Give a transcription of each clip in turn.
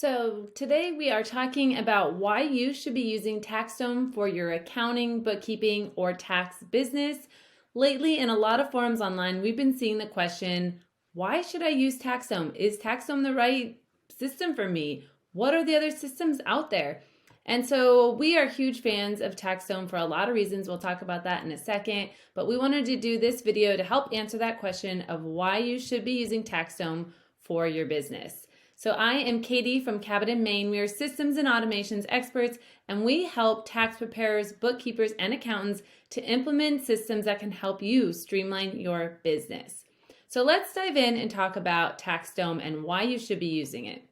So today we are talking about why you should be using TaxDome for your accounting, bookkeeping, or tax business. Lately, in a lot of forums online, we've been seeing the question, why should I use TaxDome? Is TaxDome the right system for me? What are the other systems out there? And so we are huge fans of TaxDome for a lot of reasons. We'll talk about that in a second, but we wanted to do this video to help answer that question of why you should be using TaxDome for your business. So I am Katie from Cabot, Maine. We are systems and automations experts, and we help tax preparers, bookkeepers, and accountants to implement systems that can help you streamline your business. So let's dive in and talk about TaxDome and why you should be using it.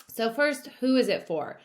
So first, who is it for?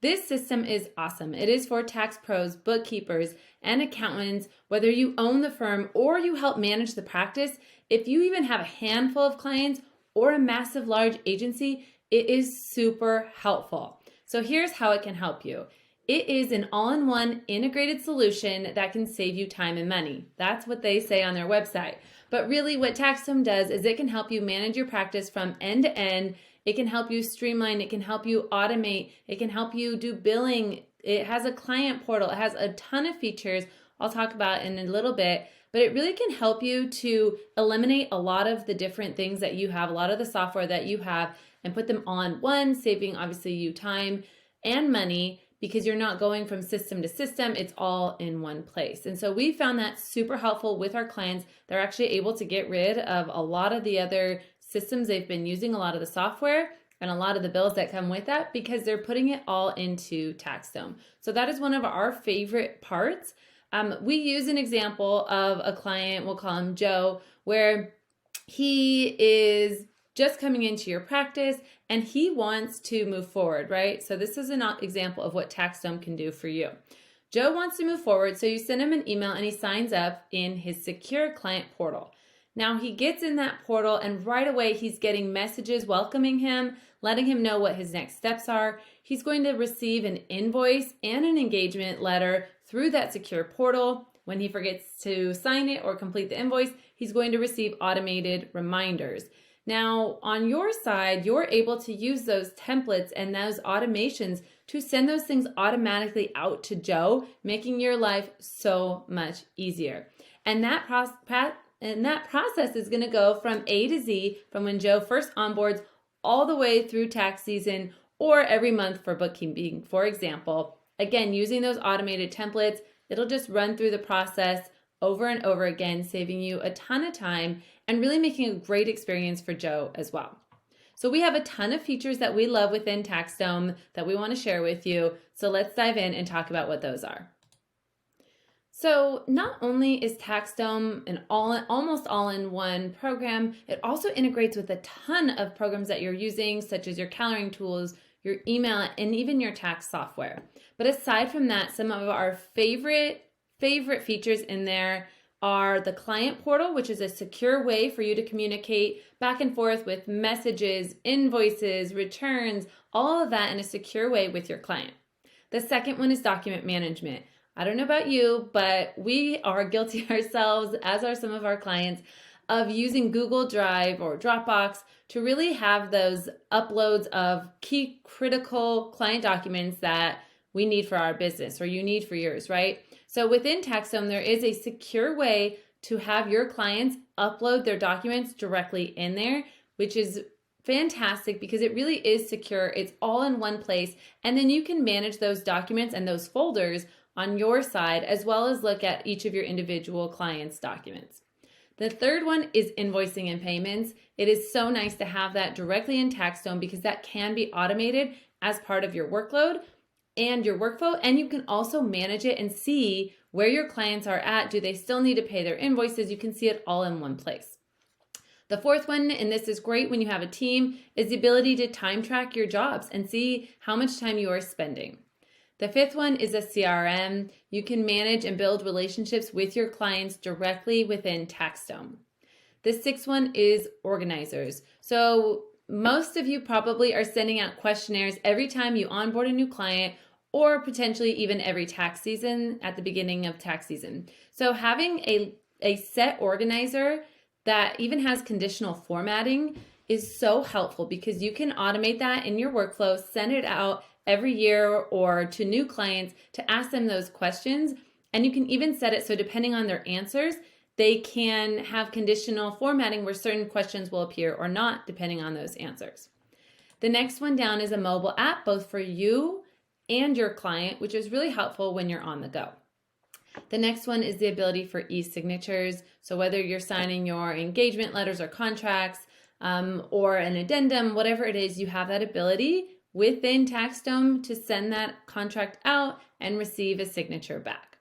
This system is awesome. It is for tax pros, bookkeepers, and accountants, whether you own the firm or you help manage the practice. If you even have a handful of clients or a massive large agency, it is super helpful. So here's how it can help you. It is an all-in-one integrated solution that can save you time and money. That's what they say on their website. But really what TaxDome does is it can help you manage your practice from end to end. It can help you streamline. It can help you automate. It can help you do billing. It has a client portal. It has a ton of features I'll talk about in a little bit. But it really can help you to eliminate a lot of the different things that you have, a lot of the software that you have, and put them on one, saving obviously you time and money because you're not going from system to system. It's all in one place. And so we found that super helpful with our clients. They're actually able to get rid of a lot of the other systems they've been using, a lot of the software and a lot of the bills that come with that because they're putting it all into TaxDome. So that is one of our favorite parts. We use an example of a client, we'll call him Joe, where he is just coming into your practice and he wants to move forward, right? So this is an example of what TaxDome can do for you. Joe wants to move forward, so you send him an email and he signs up in his secure client portal. Now he gets in that portal and right away he's getting messages welcoming him, letting him know what his next steps are. He's going to receive an invoice and an engagement letter through that secure portal. When he forgets to sign it or complete the invoice, he's going to receive automated reminders. Now, on your side, you're able to use those templates and those automations to send those things automatically out to Joe, making your life so much easier. And that process is going to go from A to Z, from when Joe first onboards all the way through tax season or every month for bookkeeping, for example. Again, using those automated templates, it'll just run through the process over and over again, saving you a ton of time and really making a great experience for Joe as well. So we have a ton of features that we love within TaxDome that we want to share with you. So let's dive in and talk about what those are. So not only is TaxDome an almost all-in-one program, it also integrates with a ton of programs that you're using, such as your calendaring tools, your email, and even your tax software. But aside from that, some of our favorite features in there are the client portal, which is a secure way for you to communicate back and forth with messages, invoices, returns, all of that in a secure way with your client. The second one is document management. I don't know about you, but we are guilty ourselves, as are some of our clients, of using Google Drive or Dropbox to really have those uploads of key critical client documents that we need for our business or you need for yours, right? So within TaxDome, there is a secure way to have your clients upload their documents directly in there, which is fantastic because it really is secure. It's all in one place. And then you can manage those documents and those folders on your side, as well as look at each of your individual clients' documents. The third one is invoicing and payments. It is so nice to have that directly in TaxDome because that can be automated as part of your workload and your workflow, and you can also manage it and see where your clients are at. Do they still need to pay their invoices? You can see it all in one place. The fourth one, and this is great when you have a team, is the ability to time track your jobs and see how much time you are spending. The fifth one is a CRM. You can manage and build relationships with your clients directly within TaxDome. The sixth one is organizers. So most of you probably are sending out questionnaires every time you onboard a new client or potentially even every tax season at the beginning of tax season. So having a set organizer that even has conditional formatting is so helpful because you can automate that in your workflow, send it out every year or to new clients to ask them those questions. And you can even set it so depending on their answers, they can have conditional formatting where certain questions will appear or not, depending on those answers. The next one down is a mobile app, both for you and your client, which is really helpful when you're on the go. The next one is the ability for e-signatures. So whether you're signing your engagement letters or contracts or an addendum, whatever it is, you have that ability within TaxDome to send that contract out and receive a signature back.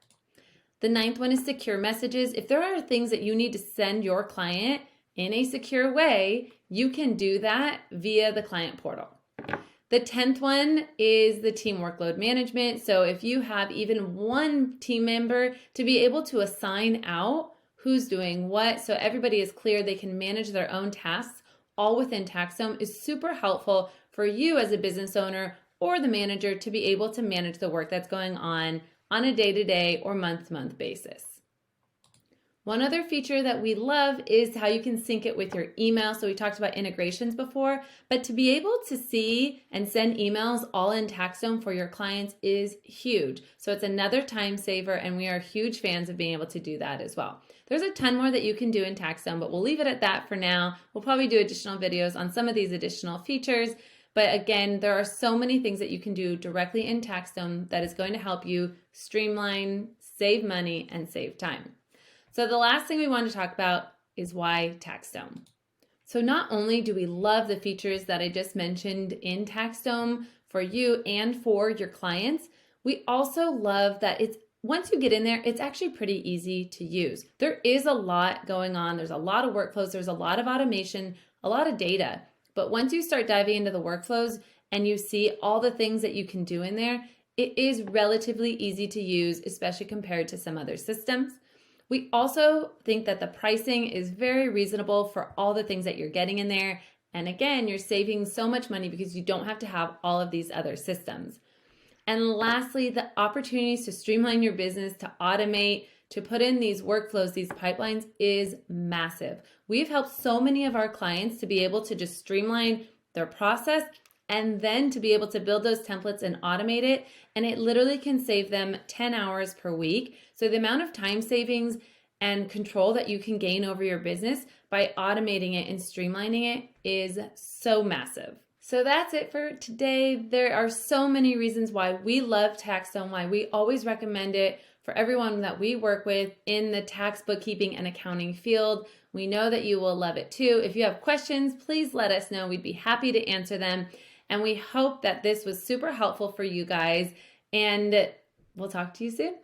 The ninth one is secure messages. If there are things that you need to send your client in a secure way, you can do that via the client portal. The 10th one is the team workload management. So if you have even one team member, to be able to assign out who's doing what, so everybody is clear, they can manage their own tasks all within TaxDome, is super helpful for you as a business owner or the manager to be able to manage the work that's going on a day-to-day or month-to-month basis. One other feature that we love is how you can sync it with your email. So we talked about integrations before, but to be able to see and send emails all in TaxDome for your clients is huge. So it's another time saver, and we are huge fans of being able to do that as well. There's a ton more that you can do in TaxDome, but we'll leave it at that for now. We'll probably do additional videos on some of these additional features. But again, there are so many things that you can do directly in TaxDome that is going to help you streamline, save money, and save time. So the last thing we want to talk about is why TaxDome. So not only do we love the features that I just mentioned in TaxDome for you and for your clients, we also love that once you get in there, it's actually pretty easy to use. There is a lot going on. There's a lot of workflows. There's a lot of automation, a lot of data. But once you start diving into the workflows and you see all the things that you can do in there, it is relatively easy to use, especially compared to some other systems. We also think that the pricing is very reasonable for all the things that you're getting in there. And again, you're saving so much money because you don't have to have all of these other systems. And lastly, the opportunities to streamline your business, to automate, to put in these workflows, these pipelines is massive. We've helped so many of our clients to be able to just streamline their process and then to be able to build those templates and automate it. And it literally can save them 10 hours per week. So the amount of time savings and control that you can gain over your business by automating it and streamlining it is so massive. So that's it for today. There are so many reasons why we love TaxDome, why we always recommend it for everyone that we work with in the tax, bookkeeping, and accounting field. We know that you will love it too. If you have questions, please let us know. We'd be happy to answer them. And we hope that this was super helpful for you guys. And we'll talk to you soon.